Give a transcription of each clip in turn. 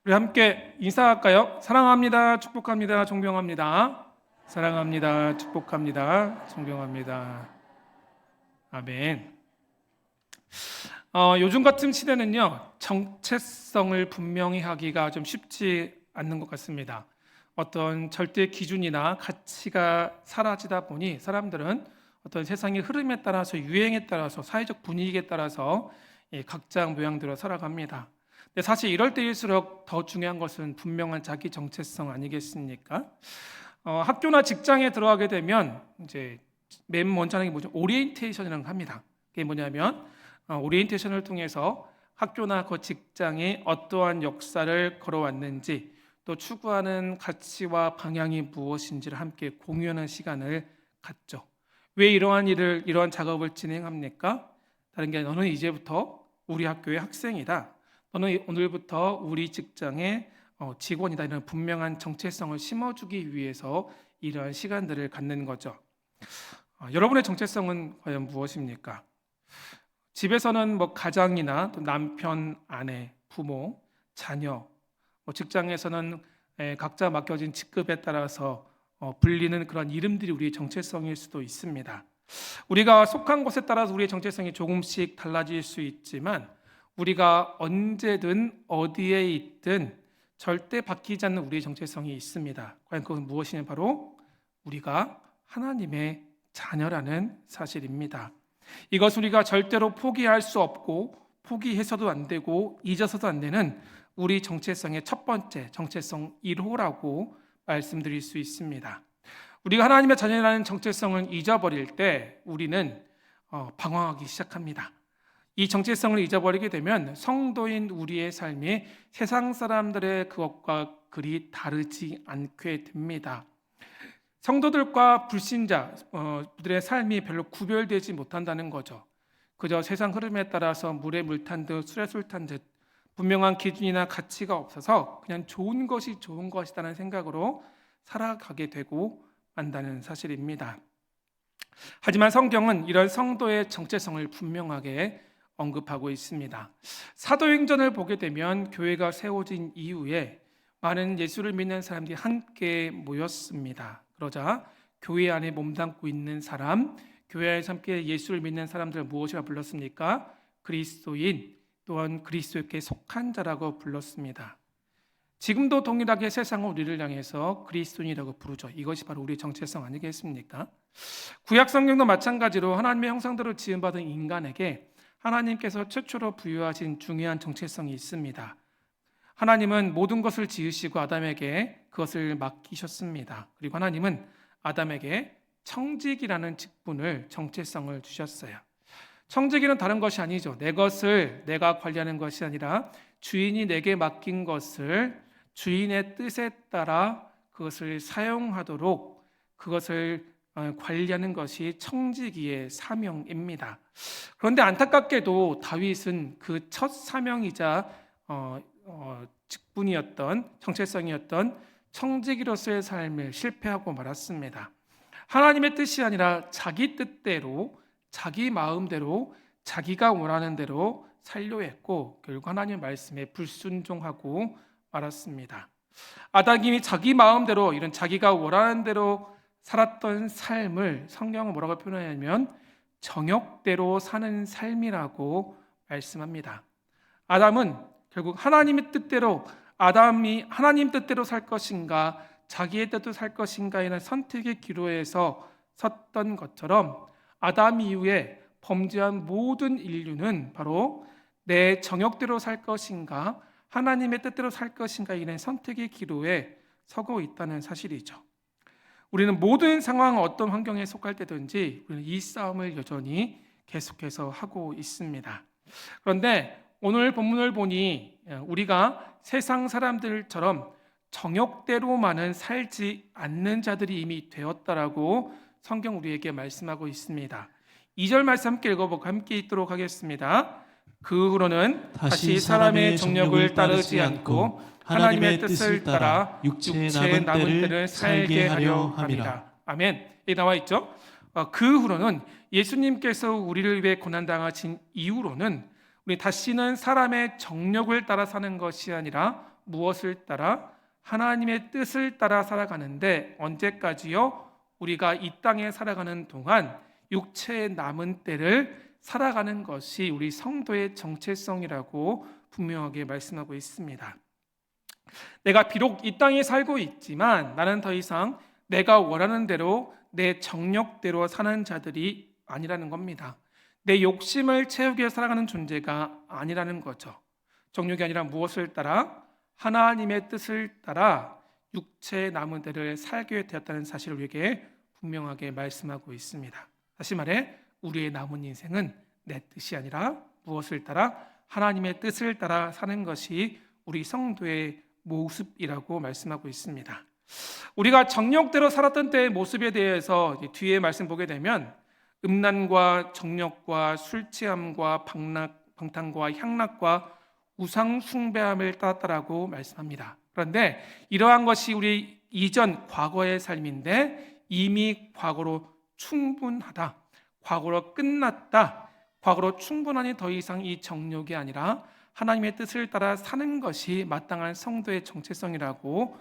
우리 함께 인사할까요? 사랑합니다. 축복합니다. 존경합니다. 사랑합니다. 축복합니다. 존경합니다. 아멘. 요즘 같은 시대는요, 정체성을 분명히 하기가 좀 쉽지 않는 것 같습니다. 어떤 절대 기준이나 가치가 사라지다 보니 사람들은 어떤 세상의 흐름에 따라서, 유행에 따라서, 사회적 분위기에 따라서 각자 모양대로 살아갑니다. 근데 사실 이럴 때일수록 더 중요한 것은 분명한 자기 정체성 아니겠습니까? 학교나 직장에 들어가게 되면 이제 맨 먼저 하는 게 뭐죠? 오리엔테이션이라는 거 합니다. 그게 뭐냐면 오리엔테이션을 통해서 학교나 그 직장이 어떠한 역사를 걸어왔는지, 또 추구하는 가치와 방향이 무엇인지를 함께 공유하는 시간을 갖죠. 왜 이러한 작업을 진행합니까? 다른 게 아니라 너는 이제부터 우리 학교의 학생이다. 너는 오늘부터 우리 직장의 직원이다. 이런 분명한 정체성을 심어주기 위해서 이러한 시간들을 갖는 거죠. 여러분의 정체성은 과연 무엇입니까? 집에서는 가장이나 또 남편, 아내, 부모, 자녀, 직장에서는 각자 맡겨진 직급에 따라서 불리는 그런 이름들이 우리의 정체성일 수도 있습니다. 우리가 속한 곳에 따라서 우리의 정체성이 조금씩 달라질 수 있지만 우리가 언제든 어디에 있든 절대 바뀌지 않는 우리의 정체성이 있습니다. 과연 그건 무엇이냐? 바로 우리가 하나님의 자녀라는 사실입니다. 이것은 우리가 절대로 포기할 수 없고 포기해서도 안 되고 잊어서도 안 되는 우리 정체성의 첫 번째 정체성 1호라고 말씀드릴 수 있습니다. 우리가 하나님의 자녀라는 정체성을 잊어버릴 때 우리는 방황하기 시작합니다. 이 정체성을 잊어버리게 되면 성도인 우리의 삶이 세상 사람들의 그것과 그리 다르지 않게 됩니다. 성도들과 불신자들의 삶이 별로 구별되지 못한다는 거죠. 그저 세상 흐름에 따라서 물에 물 탄 듯 술에 술 탄 듯 분명한 기준이나 가치가 없어서 그냥 좋은 것이 좋은 것이라는 생각으로 살아가게 되고 만다는 사실입니다. 하지만 성경은 이런 성도의 정체성을 분명하게 언급하고 있습니다. 사도행전을 보게 되면 교회가 세워진 이후에 많은 예수를 믿는 사람들이 함께 모였습니다. 그러자 교회 안에 몸담고 있는 사람, 교회 안에서 함께 예수를 믿는 사람들을 무엇이라 불렀습니까? 그리스도인, 또한 그리스도께 속한 자라고 불렀습니다. 지금도 동일하게 세상은 우리를 향해서 그리스도인이라고 부르죠. 이것이 바로 우리의 정체성 아니겠습니까? 구약 성경도 마찬가지로 하나님의 형상대로 지음받은 인간에게 하나님께서 최초로 부여하신 중요한 정체성이 있습니다. 하나님은 모든 것을 지으시고 아담에게 그것을 맡기셨습니다. 그리고 하나님은 아담에게 청지기라는 직분을, 정체성을 주셨어요. 청지기는 다른 것이 아니죠. 내 것을 내가 관리하는 것이 아니라 주인이 내게 맡긴 것을 주인의 뜻에 따라 그것을 사용하도록 그것을 관리하는 것이 청지기의 사명입니다. 그런데 안타깝게도 다윗은 그 첫 사명이자 직분이었던, 정체성이었던 청지기로서의 삶을 실패하고 말았습니다. 하나님의 뜻이 아니라 자기 뜻대로, 자기 마음대로, 자기가 원하는 대로 살려 했고 결국 하나님의 말씀에 불순종하고 말았습니다. 아담이 자기 마음대로, 이런 자기가 원하는 대로 살았던 삶을 성경은 뭐라고 표현하냐면 정욕대로 사는 삶이라고 말씀합니다. 아담은 결국 하나님의 뜻대로, 아담이 하나님 뜻대로 살 것인가 자기의 뜻대로 살 것인가에는 선택의 기로에서 섰던 것처럼 아담 이후에 범죄한 모든 인류는 바로 내 정욕대로 살 것인가 하나님의 뜻대로 살 것인가 이런 선택의 기로에 서고 있다는 사실이죠. 우리는 모든 상황, 어떤 환경에 속할 때든지 우리는 이 싸움을 여전히 계속해서 하고 있습니다. 그런데 오늘 본문을 보니 우리가 세상 사람들처럼 정욕대로만은 살지 않는 자들이 이미 되었다라고 성경 우리에게 말씀하고 있습니다. 2절 말씀 함께 읽어보고 함께 읽도록 하겠습니다. 그 후로는 다시 사람의 정욕을 따르지 않고 하나님의 뜻을 따라 육체의 남은 때를 살게 하려 함이라. 아멘. 여기 나와 있죠. 그 후로는 예수님께서 우리를 위해 고난당하신 이후로는 우리 다시는 사람의 정욕을 따라 사는 것이 아니라 무엇을 따라? 하나님의 뜻을 따라 살아가는데, 언제까지요? 우리가 이 땅에 살아가는 동안 육체의 남은 때를 살아가는 것이 우리 성도의 정체성이라고 분명하게 말씀하고 있습니다. 내가 비록 이 땅에 살고 있지만 나는 더 이상 내가 원하는 대로 내 정욕대로 사는 자들이 아니라는 겁니다. 내 욕심을 채우기 위해 살아가는 존재가 아니라는 거죠. 정욕이 아니라 무엇을 따라? 하나님의 뜻을 따라 육체의 남은 때를 살게 되었다는 사실을 우리에게 분명하게 말씀하고 있습니다. 다시 말해 우리의 남은 인생은 내 뜻이 아니라 무엇을 따라? 하나님의 뜻을 따라 사는 것이 우리 성도의 모습이라고 말씀하고 있습니다. 우리가 정욕대로 살았던 때의 모습에 대해서 뒤에 말씀 보게 되면 음란과 정욕과 술취함과 방탕과 향락과 우상 숭배함을 따랐다라고 말씀합니다. 그런데 이러한 것이 우리 이전 과거의 삶인데 이미 과거로 충분하다, 과거로 끝났다, 과거로 충분하니 더 이상 이 정욕이 아니라 하나님의 뜻을 따라 사는 것이 마땅한 성도의 정체성이라고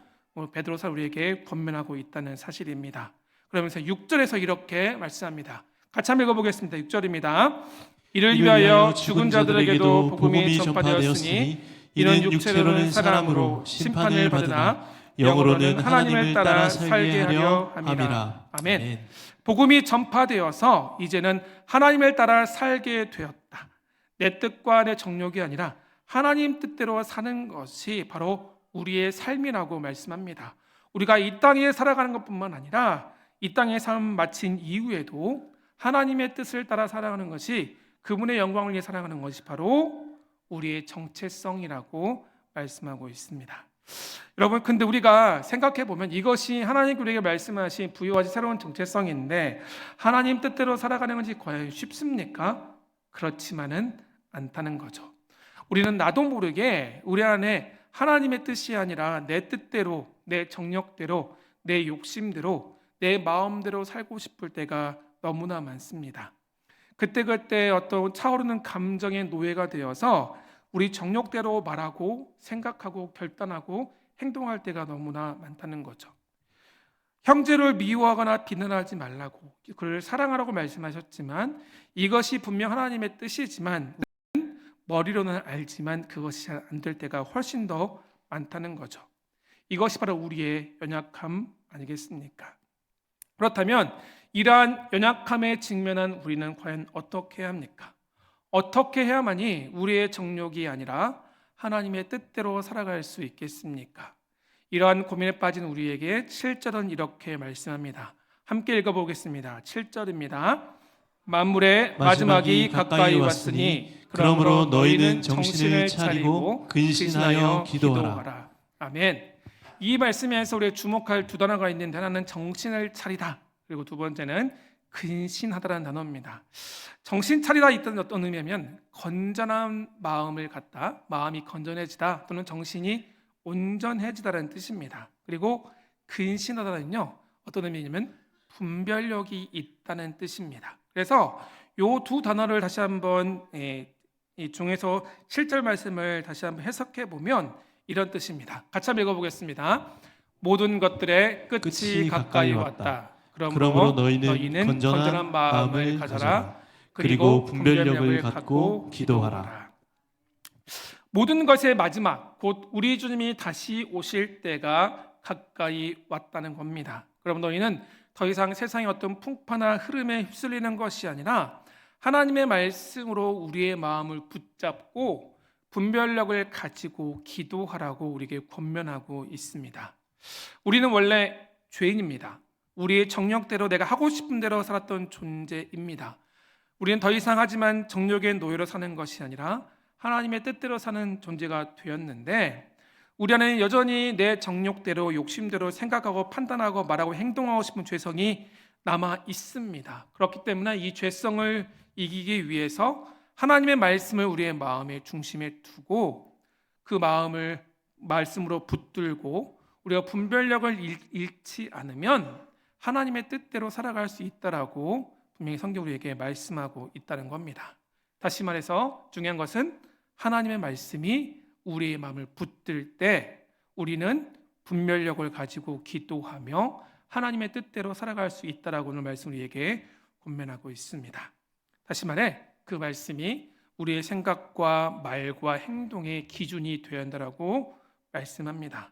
베드로서 우리에게 권면하고 있다는 사실입니다. 그러면서 6절에서 이렇게 말씀합니다. 같이 한번 읽어보겠습니다. 6절입니다. 이를 위하여 죽은 자들에게도 복음이 전파되었으니 이는 육체로는 사람으로 심판을 받으나 영으로는 하나님을 따라 살게 하려 함이라. 아멘. 복음이 전파되어서 이제는 하나님을 따라 살게 되었다. 내 뜻과 내 정욕이 아니라 하나님 뜻대로 사는 것이 바로 우리의 삶이라고 말씀합니다. 우리가 이 땅에 살아가는 것뿐만 아니라 이 땅의 삶 마친 이후에도 하나님의 뜻을 따라 살아가는 것이, 그분의 영광을 위해 살아가는 것이 바로 우리의 정체성이라고 말씀하고 있습니다. 여러분, 근데 우리가 생각해 보면 이것이 하나님 우리에게 말씀하신 부여하신 새로운 정체성인데 하나님 뜻대로 살아가는 것이 과연 쉽습니까? 그렇지만은 않다는 거죠. 우리는 나도 모르게 우리 안에 하나님의 뜻이 아니라 내 뜻대로, 내 정욕대로, 내 욕심대로, 내 마음대로 살고 싶을 때가 너무나 많습니다. 그때 어떤 차오르는 감정의 노예가 되어서 우리 정욕대로 말하고 생각하고 결단하고 행동할 때가 너무나 많다는 거죠. 형제를 미워하거나 비난하지 말라고, 그를 사랑하라고 말씀하셨지만 이것이 분명 하나님의 뜻이지만 머리로는 알지만 그것이 잘 안 될 때가 훨씬 더 많다는 거죠. 이것이 바로 우리의 연약함 아니겠습니까? 그렇다면 이러한 연약함에 직면한 우리는 과연 어떻게 해야 합니까? 어떻게 해야만이 우리의 정욕이 아니라 하나님의 뜻대로 살아갈 수 있겠습니까? 이러한 고민에 빠진 우리에게 7절은 이렇게 말씀합니다. 함께 읽어보겠습니다. 7절입니다. 만물의 마지막이 가까이 왔으니 그러므로 너희는 정신을 차리고 근신하여 기도하라. 아멘. 이 말씀에서 우리가 주목할 두 단어가 있는데, 하나는 정신을 차리다, 그리고 두 번째는 근신하다라는 단어입니다. 정신 차리다 있다는 어떤 의미냐면 건전한 마음을 갖다, 마음이 건전해지다 또는 정신이 온전해지다라는 뜻입니다. 그리고 근신하다는요 어떤 의미냐면 분별력이 있다는 뜻입니다. 그래서 이 두 단어를 다시 한번 이 중에서 7절 말씀을 다시 한번 해석해 보면 이런 뜻입니다. 같이 한번 읽어보겠습니다. 모든 것들의 끝이 가까이 왔다. 그러므로 너희는 건전한 마음을 가져라. 그리고 분별력을 갖고 기도하라. 모든 것의 마지막, 곧 우리 주님이 다시 오실 때가 가까이 왔다는 겁니다. 그럼 너희는 더 이상 세상의 어떤 풍파나 흐름에 휩쓸리는 것이 아니라 하나님의 말씀으로 우리의 마음을 붙잡고 분별력을 가지고 기도하라고 우리에게 권면하고 있습니다. 우리는 원래 죄인입니다. 우리의 정욕대로 내가 하고 싶은 대로 살았던 존재입니다. 우리는 더 이상 하지만 정욕의 노예로 사는 것이 아니라 하나님의 뜻대로 사는 존재가 되었는데, 우리 안에는 여전히 내 정욕대로 욕심대로 생각하고 판단하고 말하고 행동하고 싶은 죄성이 남아 있습니다. 그렇기 때문에 이 죄성을 이기기 위해서 하나님의 말씀을 우리의 마음의 중심에 두고 그 마음을 말씀으로 붙들고 우리가 분별력을 잃지 않으면 하나님의 뜻대로 살아갈 수 있다라고 분명히 성경 우리에게 말씀하고 있다는 겁니다. 다시 말해서 중요한 것은 하나님의 말씀이 우리의 마음을 붙들 때 우리는 분별력을 가지고 기도하며 하나님의 뜻대로 살아갈 수 있다라고 오늘 말씀 우리에게 권면하고 있습니다. 다시 말해 그 말씀이 우리의 생각과 말과 행동의 기준이 되어야 한다라고 말씀합니다.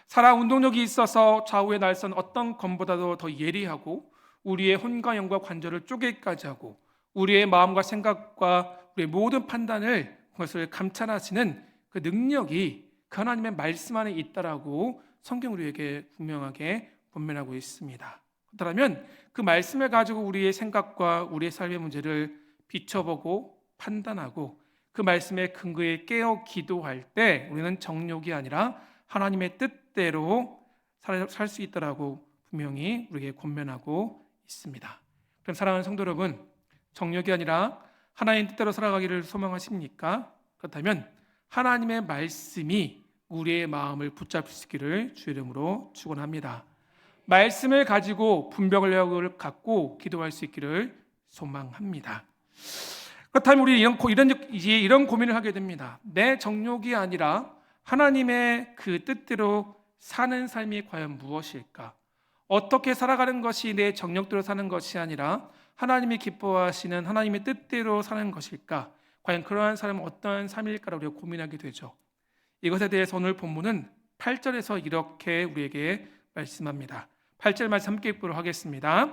살아 운동력이 있어서 좌우의 날선 어떤 검보다도 더 예리하고 우리의 혼과 영과 관절을 쪼개기까지 하고 우리의 마음과 생각과 우리의 모든 판단을 그것을 감찰하시는 그 능력이 그 하나님의 말씀 안에 있다라고 성경 우리에게 분명하게 권면하고 있습니다. 그렇다면 그 말씀을 가지고 우리의 생각과 우리의 삶의 문제를 비춰보고 판단하고 그 말씀의 근거에 깨어 기도할 때 우리는 정욕이 아니라 하나님의 뜻대로 살 수 있다라고 분명히 우리에게 권면하고 있습니다. 그럼 사랑하는 성도 여러분, 정욕이 아니라 하나님 뜻대로 살아가기를 소망하십니까? 그렇다면 하나님의 말씀이 우리의 마음을 붙잡을 수 있기를 주의 이름으로 축원합니다. 말씀을 가지고 분별력을 갖고 기도할 수 있기를 소망합니다. 그렇다면 우리 이런 고민을 하게 됩니다. 내 정욕이 아니라 하나님의 그 뜻대로 사는 삶이 과연 무엇일까? 어떻게 살아가는 것이 내 정욕대로 사는 것이 아니라 하나님이 기뻐하시는 하나님의 뜻대로 사는 것일까? 과연 그러한 삶은 어떠한 삶일까를 우리가 고민하게 되죠. 이것에 대해서 오늘 본문은 8절에서 이렇게 우리에게 말씀합니다. 8절 말씀 함께 읽도록 하겠습니다.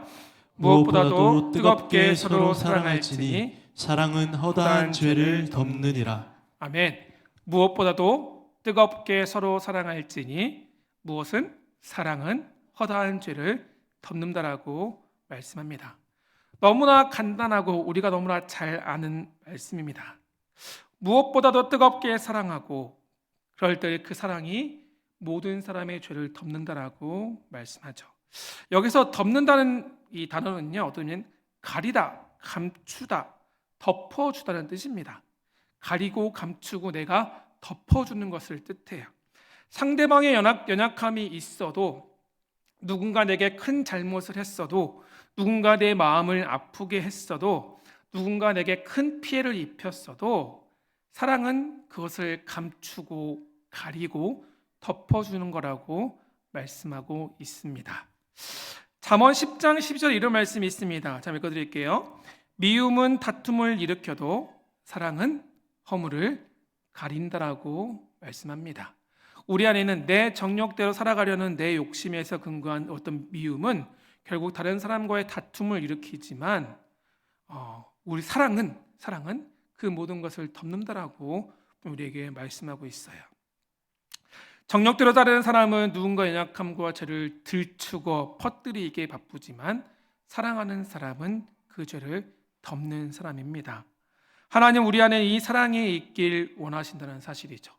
무엇보다도 뜨겁게 서로 사랑할지니 사랑은 허다한 죄를 덮느니라. 아멘. 무엇보다도 뜨겁게 서로 사랑할지니 무엇은? 사랑은 허다한 죄를 덮는다라고 말씀합니다. 너무나 간단하고 우리가 너무나 잘 아는 말씀입니다. 무엇보다도 뜨겁게 사랑하고 그럴 때 그 사랑이 모든 사람의 죄를 덮는다라고 말씀하죠. 여기서 덮는다는 이 단어는요, 어떠면 가리다, 감추다, 덮어주다는 뜻입니다. 가리고 감추고 내가 덮어주는 것을 뜻해요. 상대방의 연약함이 있어도 누군가 내게 큰 잘못을 했어도 누군가 내 마음을 아프게 했어도 누군가 내게 큰 피해를 입혔어도 사랑은 그것을 감추고 가리고 덮어주는 거라고 말씀하고 있습니다. 잠언 10장 12절에 이런 말씀이 있습니다. 자, 읽어드릴게요. 미움은 다툼을 일으켜도 사랑은 허물을 가린다라고 말씀합니다. 우리 안에는 내 정욕대로 살아가려는 내 욕심에서 근거한 어떤 미움은 결국 다른 사람과의 다툼을 일으키지만 우리 사랑은 그 모든 것을 덮는다라고 우리에게 말씀하고 있어요. 정욕대로 따르는 사람은 누군가의 연약함과 죄를 들추고 퍼뜨리기에 바쁘지만 사랑하는 사람은 그 죄를 덮는 사람입니다. 하나님 우리 안에 이 사랑이 있길 원하신다는 사실이죠.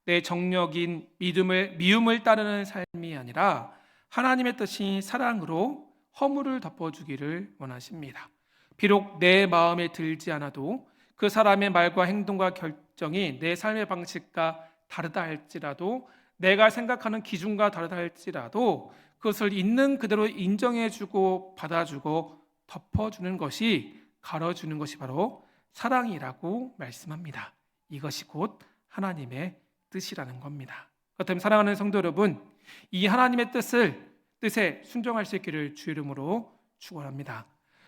내 정욕인 미움을 따르는 삶이 아니라 하나님의 뜻인 사랑으로 허물을 덮어주기를 원하십니다. 비록 내 마음에 들지 않아도 그 사람의 말과 행동과 결정이 내 삶의 방식과 다르다 할지라도 내가 생각하는 기준과 다르다 할지라도 그것을 있는 그대로 인정해주고 받아주고 덮어주는 것이 가려주는 것이 바로 사랑이라고 말씀합니다. 이것이 곧 하나님의 뜻이라는 겁니다. 그렇다면 사랑하는 성도 여러분, 이 하나님의 뜻에 순종할 수 있기를 주 이름으로 축원합니다.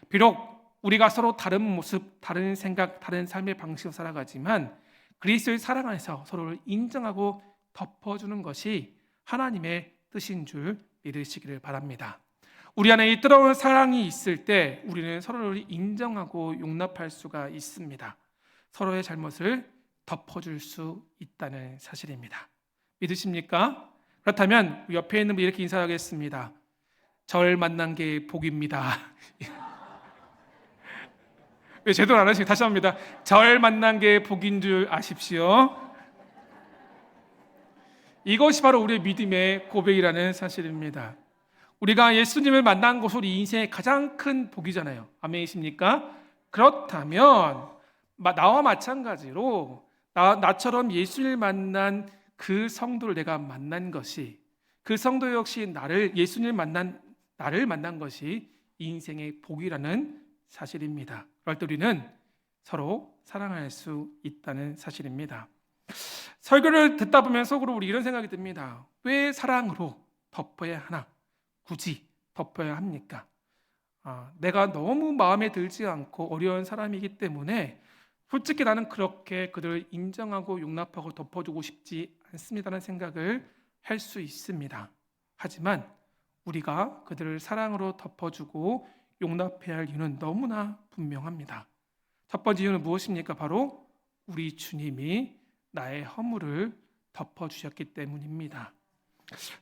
비록 우리가 서로 다른 모습, 다른 생각, 다른 삶의 방식으로 살아가지만 그리스도의 사랑 안에서 서로를 인정하고 덮어주는 것이 하나님의 뜻인 줄 믿으시기를 바랍니다. 우리 안에 이 뜨거운 사랑이 있을 때 우리는 서로를 인정하고 용납할 수가 있습니다. 서로의 잘못을 덮어줄 수 있다는 사실입니다. 믿으십니까? 그렇다면 옆에 있는 분 이렇게 인사하겠습니다. 절 만난 게 복입니다. 왜 제대로 안 하시고 다시 합니다. 절 만난 게 복인 줄 아십시오. 이것이 바로 우리의 믿음의 고백이라는 사실입니다. 우리가 예수님을 만난 것으로 우리 인생의 가장 큰 복이잖아요. 아멘이십니까? 그렇다면 나와 마찬가지로 나처럼 예수님을 만난 그 성도를 내가 만난 것이, 그 성도 역시 예수님을 만난 나를 만난 것이 인생의 복이라는 사실입니다. 그럴 때 우리는 서로 사랑할 수 있다는 사실입니다. 설교를 듣다 보면 속으로 우리 이런 생각이 듭니다. 왜 사랑으로 덮어야 하나? 굳이 덮어야 합니까? 내가 너무 마음에 들지 않고 어려운 사람이기 때문에 솔직히 나는 그렇게 그들을 인정하고 용납하고 덮어주고 싶지 않습니다라는 생각을 할 수 있습니다. 하지만 우리가 그들을 사랑으로 덮어주고 용납해야 할 이유는 너무나 분명합니다. 첫 번째 이유는 무엇입니까? 바로 우리 주님이 나의 허물을 덮어주셨기 때문입니다.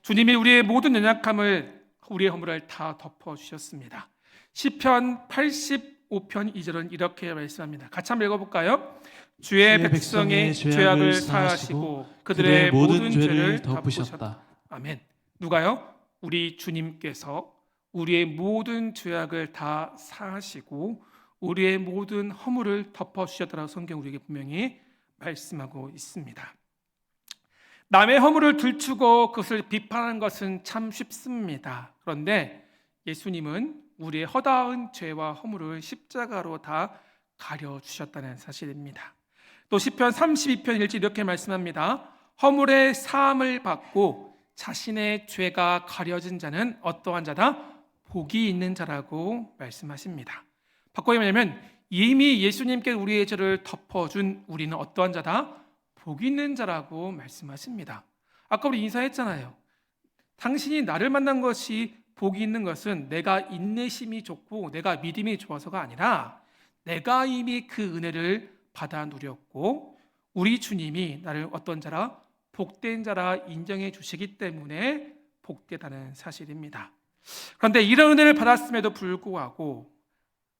주님이 우리의 모든 연약함을, 우리의 허물을 다 덮어주셨습니다. 시편 85편 2절은 이렇게 말씀합니다. 같이 한번 읽어볼까요? 주의 백성의 죄악을 사하시고 그들의 모든 죄를 덮으셨다. 아멘. 누가요? 우리 주님께서 우리의 모든 죄악을 다 사하시고 우리의 모든 허물을 덮어주셨다라고 성경 우리에게 분명히 말씀하고 있습니다. 남의 허물을 들추고 그것을 비판하는 것은 참 쉽습니다. 그런데 예수님은 우리의 허다한 죄와 허물을 십자가로 다 가려주셨다는 사실입니다. 또 시편 32편 1절 이렇게 말씀합니다. 허물의 사함을 받고 자신의 죄가 가려진 자는 어떠한 자다? 복이 있는 자라고 말씀하십니다. 바꿔 말하면 이미 예수님께 우리의 죄를 덮어준 우리는 어떠한 자다? 복 있는 자라고 말씀하십니다. 아까 우리 인사했잖아요. 당신이 나를 만난 것이 복이 있는 것은 내가 인내심이 좋고 내가 믿음이 좋아서가 아니라 내가 이미 그 은혜를 받아 누렸고 우리 주님이 나를 어떤 자라? 복된 자라 인정해 주시기 때문에 복되다는 사실입니다. 그런데 이런 은혜를 받았음에도 불구하고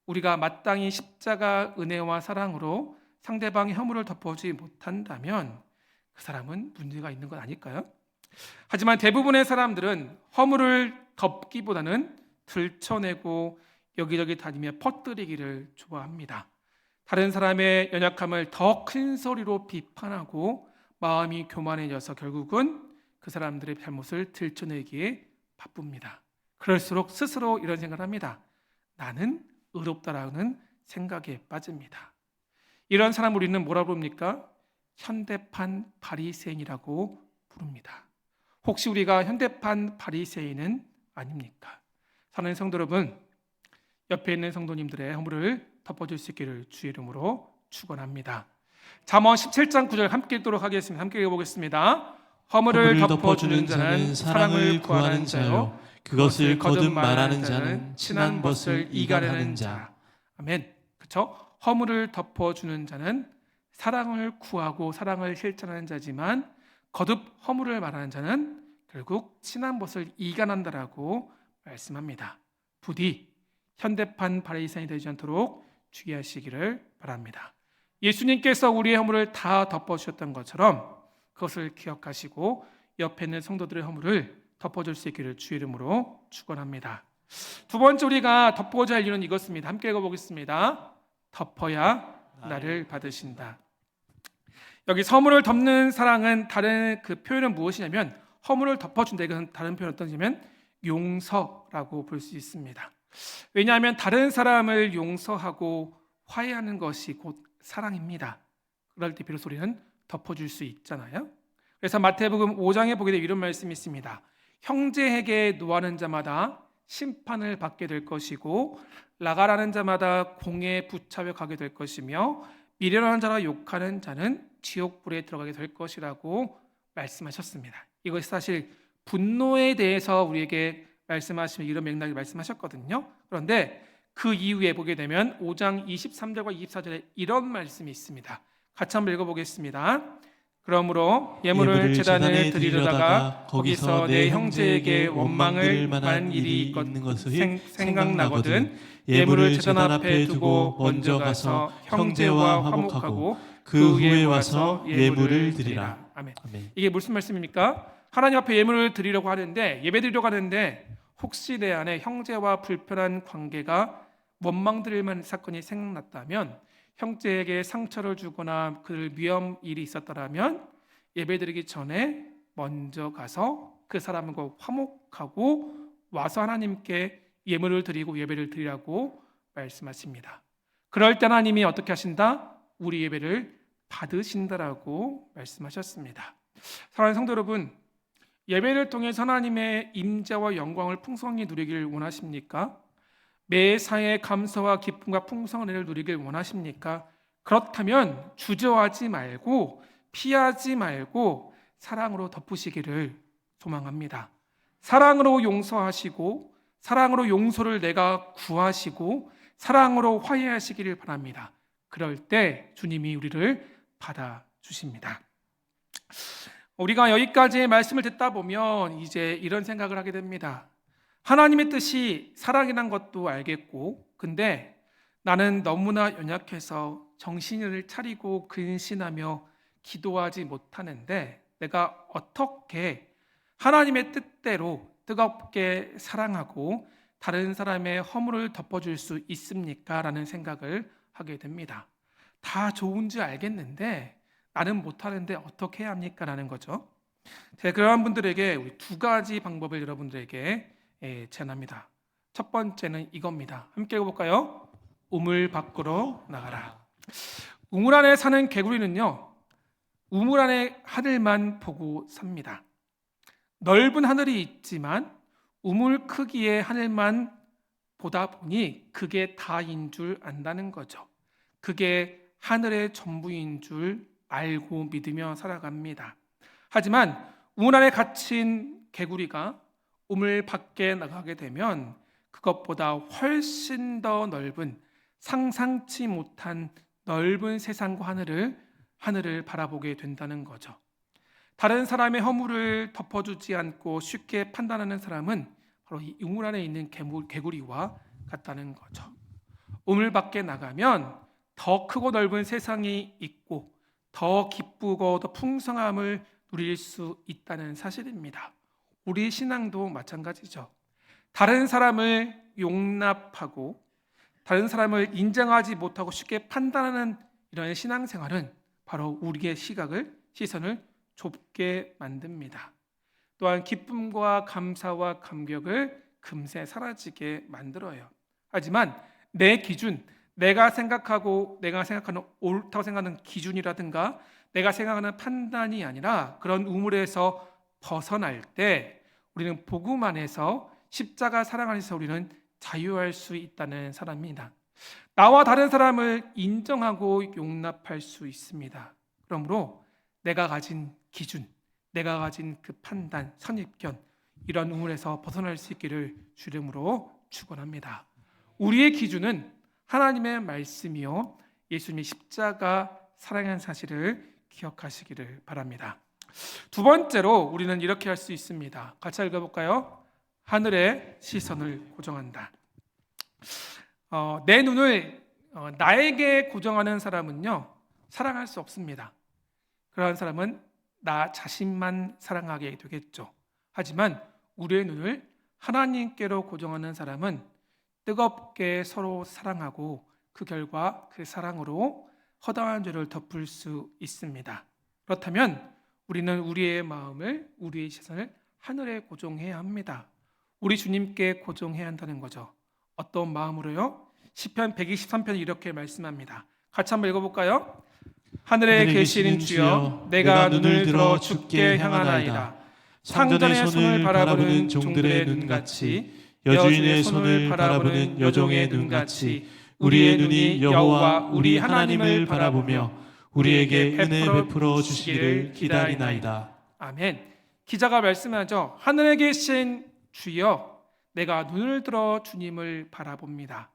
우리가 마땅히 십자가 은혜와 사랑으로 상대방의 허물을 덮어주지 못한다면 그 사람은 문제가 있는 것 아닐까요? 하지만 대부분의 사람들은 허물을 덮기보다는 들춰내고 여기저기 다니며 퍼뜨리기를 좋아합니다. 다른 사람의 연약함을 더 큰 소리로 비판하고 마음이 교만해져서 결국은 그 사람들의 잘못을 들춰내기에 바쁩니다. 그럴수록 스스로 이런 생각을 합니다. 나는 의롭다라는 생각에 빠집니다. 이런 사람 우리는 뭐라고 부릅니까? 현대판 바리새인이라고 부릅니다. 혹시 우리가 현대판 바리새인은 아닙니까? 사랑하는 성도 여러분, 옆에 있는 성도님들의 허물을 덮어줄 수 있기를 주의 이름으로 축원합니다. 잠언 17장 9절 함께 읽도록 하겠습니다. 함께 읽어보겠습니다. 허물을 덮어주는 자는 사랑을 구하는 자요 그것을 거듭 말하는 자는 친한 것을 이가려는 자. 아멘. 그렇죠? 허물을 덮어주는 자는 사랑을 구하고 사랑을 실천하는 자지만 거듭 허물을 말하는 자는 결국 친한 것을 이간한다라고 말씀합니다. 부디 현대판 바리새인이 되지 않도록 주의하시기를 바랍니다. 예수님께서 우리의 허물을 다 덮어주셨던 것처럼 그것을 기억하시고 옆에 있는 성도들의 허물을 덮어줄 수 있기를 주의 이름으로 축원합니다. 두 번째 우리가 덮어줘야 할 이유는 이것입니다. 함께 읽어보겠습니다. 덮어야 나를 받으신다. 여기 허물을 덮는 사랑은 다른 그 표현은 무엇이냐면 허물을 덮어준다. 이것은 다른 표현 어떤지면 용서라고 볼 수 있습니다. 왜냐하면 다른 사람을 용서하고 화해하는 것이 곧 사랑입니다. 그럴 때 비로소 우리는 덮어줄 수 있잖아요. 그래서 마태복음 5장에 보게 되면 이런 말씀이 있습니다. 형제에게 노하는 자마다 심판을 받게 될 것이고 나가라는 자마다 공에 붙잡혀 가게 될 것이며 미련한 자라 욕하는 자는 지옥불에 들어가게 될 것이라고 말씀하셨습니다. 이것이 사실 분노에 대해서 우리에게 말씀하시면 이런 맥락을 말씀하셨거든요. 그런데 그 이후에 보게 되면 5장 23절과 24절에 이런 말씀이 있습니다. 같이 한번 읽어보겠습니다. 그러므로 예물을 제단에 드리려다가 거기서 내 형제에게 원망을 만한 일이 있는 것을 생각나거든 예물을 제단 앞에 두고 먼저 가서 형제와 화목하고 그 후에 와서 예물을 드리라. 아멘. 이게 무슨 말씀입니까? 하나님 앞에 예물을 드리려고 하는데 예배 드리려고 하는데 혹시 내 안에 형제와 불편한 관계가 원망드릴 만한 사건이 생각났다면 형제에게 상처를 주거나 그를 위험 일이 있었더라면 예배드리기 전에 먼저 가서 그 사람과 화목하고 와서 하나님께 예물을 드리고 예배를 드리라고 말씀하십니다. 그럴 때 하나님이 어떻게 하신다? 우리 예배를 받으신다라고 말씀하셨습니다. 사랑하는 성도 여러분, 예배를 통해 하나님의 임재와 영광을 풍성히 누리기를 원하십니까? 매사에 감사와 기쁨과 풍성한 은혜를 누리길 원하십니까? 그렇다면 주저하지 말고 피하지 말고 사랑으로 덮으시기를 소망합니다. 사랑으로 용서하시고 사랑으로 용서를 내가 구하시고 사랑으로 화해하시기를 바랍니다. 그럴 때 주님이 우리를 받아주십니다. 우리가 여기까지의 말씀을 듣다 보면 이제 이런 생각을 하게 됩니다. 하나님의 뜻이 사랑이란 것도 알겠고, 근데 나는 너무나 연약해서 정신을 차리고 근신하며 기도하지 못하는데 내가 어떻게 하나님의 뜻대로 뜨겁게 사랑하고 다른 사람의 허물을 덮어줄 수 있습니까? 라는 생각을 하게 됩니다. 다 좋은지 알겠는데 나는 못하는데 어떻게 해야 합니까? 라는 거죠. 제가 그러한 분들에게 우리 두 가지 방법을 여러분들에게 제안합니다. 첫 번째는 이겁니다. 함께 읽어볼까요? 우물 밖으로 나가라. 우물 안에 사는 개구리는요, 우물 안에 하늘만 보고 삽니다. 넓은 하늘이 있지만 우물 크기의 하늘만 보다 보니 그게 다인 줄 안다는 거죠. 그게 하늘의 전부인 줄 알고 믿으며 살아갑니다. 하지만 우물 안에 갇힌 개구리가 우물 밖에 나가게 되면 그것보다 훨씬 더 넓은 상상치 못한 넓은 세상과 하늘을 바라보게 된다는 거죠. 다른 사람의 허물을 덮어주지 않고 쉽게 판단하는 사람은 바로 이 우물 안에 있는 개구리와 같다는 거죠. 우물 밖에 나가면 더 크고 넓은 세상이 있고 더 기쁘고 더 풍성함을 누릴 수 있다는 사실입니다. 우리 신앙도 마찬가지죠. 다른 사람을 용납하고 다른 사람을 인정하지 못하고 쉽게 판단하는 이런 신앙생활은 바로 우리의 시선을 좁게 만듭니다. 또한 기쁨과 감사와 감격을 금세 사라지게 만들어요. 하지만 내 기준, 내가 생각하는 옳다고 생각하는 기준이라든가 내가 생각하는 판단이 아니라 그런 우물에서 벗어날 때 우리는 복음 안에서 십자가 사랑 안에서 우리는 자유할 수 있다는 사람입니다. 나와 다른 사람을 인정하고 용납할 수 있습니다. 그러므로 내가 가진 기준, 내가 가진 그 판단, 선입견 이런 우물에서 벗어날 수 있기를 주름으로 축원합니다. 우리의 기준은 하나님의 말씀이요 예수님의 십자가 사랑한 사실을 기억하시기를 바랍니다. 두 번째로 우리는 이렇게 할 수 있습니다. 같이 읽어볼까요? 하늘의 시선을 고정한다. 내 눈을 나에게 고정하는 사람은요 사랑할 수 없습니다. 그러한 사람은 나 자신만 사랑하게 되겠죠. 하지만 우리의 눈을 하나님께로 고정하는 사람은 뜨겁게 서로 사랑하고 그 결과 그 사랑으로 허다한 죄를 덮을 수 있습니다. 그렇다면 우리는 우리의 마음을, 우리의 시선을 하늘에 고정해야 합니다. 우리 주님께 고정해야 한다는 거죠. 어떤 마음으로요? 시편 123편 이렇게 말씀합니다. 같이 한번 읽어볼까요? 하늘에 계시는 주여, 내가 눈을 들어 주께 향하나이다. 상전의 손을 바라보는 종들의 눈같이, 여주인의 손을 바라보는 여종의 눈같이 우리의 눈이 여호와 우리 하나님을 바라보며 우리에게 은혜 베풀어 주시기를 기다리나이다. 아멘. 기자가 말씀하죠. 하늘에 계신 주여, 내가 눈을 들어 주님을 바라봅니다.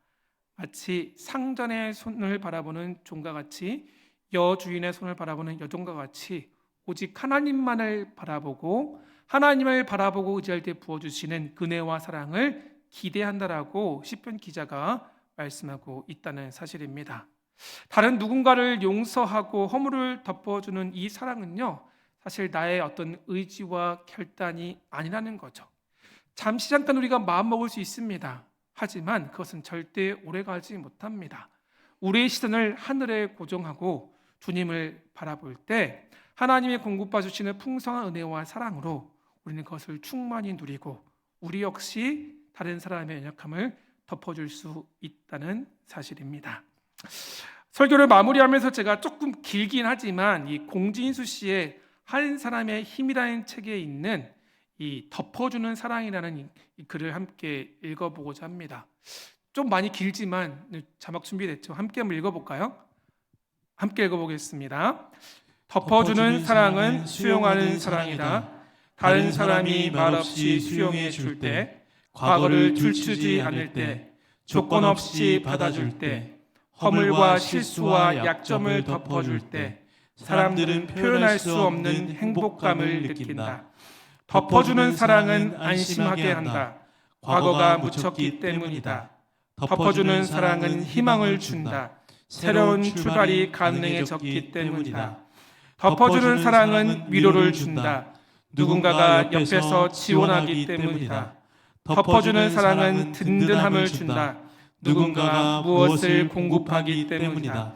마치 상전의 손을 바라보는 종과 같이, 여주인의 손을 바라보는 여종과 같이 오직 하나님만을 바라보고 하나님을 바라보고 의지할 때 부어주시는 은혜와 사랑을 기대한다라고 시편 기자가 말씀하고 있다는 사실입니다. 다른 누군가를 용서하고 허물을 덮어주는 이 사랑은요, 사실 나의 어떤 의지와 결단이 아니라는 거죠. 잠시 잠깐 우리가 마음먹을 수 있습니다. 하지만 그것은 절대 오래가지 못합니다. 우리의 시선을 하늘에 고정하고 주님을 바라볼 때 하나님의 공급해 주시는 풍성한 은혜와 사랑으로 우리는 그것을 충만히 누리고 우리 역시 다른 사람의 연약함을 덮어줄 수 있다는 사실입니다. 설교를 마무리하면서 제가 조금 길긴 하지만 이 공진수 씨의 한 사람의 힘이라는 책에 있는 이 덮어주는 사랑이라는 이 글을 함께 읽어보고자 합니다. 좀 많이 길지만 자막 준비됐죠? 함께 한번 읽어볼까요? 함께 읽어보겠습니다. 덮어주는 사랑은 수용하는 사랑이다. 다른 사람이 말없이 수용해 줄 때, 과거를 들추지 않을 때, 조건 없이 받아줄 때, 허물과 실수와 약점을 덮어줄 때, 사람들은 표현할 수 없는 행복감을 느낀다. 덮어주는 사랑은 안심하게 한다. 과거가 묻혔기 때문이다. 덮어주는 사랑은 희망을 준다. 새로운 출발이 가능해졌기 때문이다. 덮어주는 사랑은 위로를 준다. 누군가가 옆에서 지원하기 때문이다. 덮어주는 사랑은 든든함을 준다. 누군가가 무엇을 공급하기 때문이다.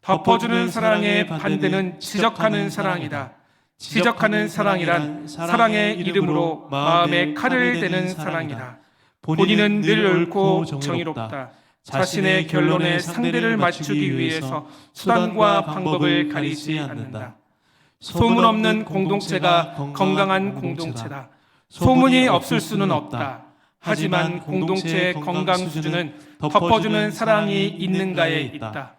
덮어주는 사랑의 반대는 지적하는 사랑이다. 지적하는 사랑이란 사랑의 이름으로 마음에 칼을 대는 사랑이다. 본인은 늘 옳고 정의롭다. 자신의 결론에 상대를 맞추기 위해서 수단과 방법을 가리지 않는다. 소문 없는 공동체가 건강한 공동체다. 소문이 없을 수는 없다. 하지만 공동체의 건강 수준은 덮어주는 사랑이 있는가에 있다.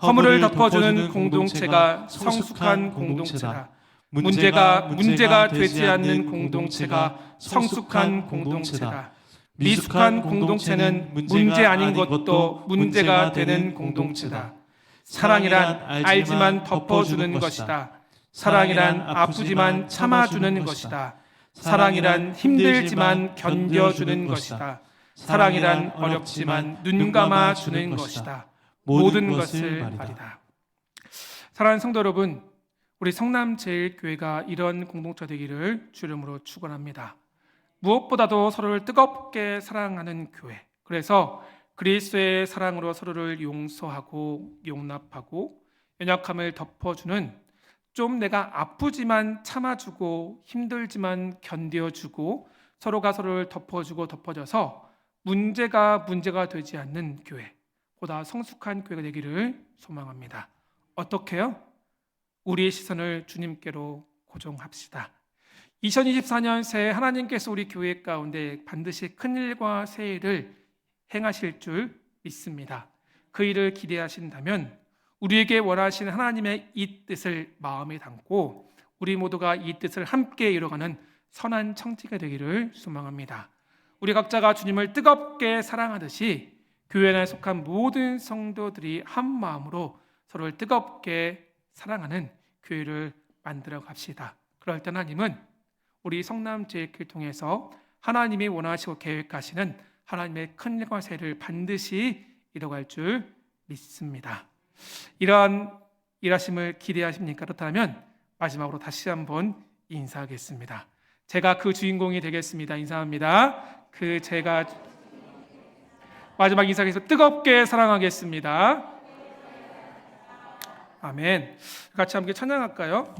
허물을 덮어주는 공동체가 성숙한 공동체다. 문제가 되지 않는 공동체가 성숙한 공동체다. 미숙한 공동체는 문제 아닌 것도 문제가 되는 공동체다. 사랑이란 알지만 덮어주는 것이다. 사랑이란 아프지만 참아주는 것이다. 사랑이란 힘들지만 견뎌주는 것이다. 사랑이란 어렵지만 눈 감아주는 것이다. 모든 것을 말이다. 사랑하는 성도 여러분, 우리 성남제일교회가 이런 공동체 되기를 주름으로 축원합니다. 무엇보다도 서로를 뜨겁게 사랑하는 교회. 그래서 그리스도의 사랑으로 서로를 용서하고 용납하고 연약함을 덮어주는, 좀 내가 아프지만 참아주고 힘들지만 견뎌주고 서로가 서로를 덮어주고 덮어져서 문제가 되지 않는 교회, 보다 성숙한 교회가 되기를 소망합니다. 어떻게요? 우리의 시선을 주님께로 고정합시다. 2024년 새해 하나님께서 우리 교회 가운데 반드시 큰 일과 새 일을 행하실 줄 믿습니다. 그 일을 기대하신다면 우리에게 원하시는 하나님의 이 뜻을 마음에 담고 우리 모두가 이 뜻을 함께 이뤄가는 선한 청지가 되기를 소망합니다. 우리 각자가 주님을 뜨겁게 사랑하듯이 교회 안에 속한 모든 성도들이 한 마음으로 서로를 뜨겁게 사랑하는 교회를 만들어 갑시다. 그럴 때 하나님은 우리 성남제일교회를 통해서 하나님이 원하시고 계획하시는 하나님의 큰 일과 새를 반드시 이뤄갈 줄 믿습니다. 이러한 일하심을 기대하십니까? 그렇다면 마지막으로 다시 한번 인사하겠습니다. 제가 그 주인공이 되겠습니다. 인사합니다. 제가 마지막 인사에서 뜨겁게 사랑하겠습니다. 아멘. 같이 함께 찬양할까요?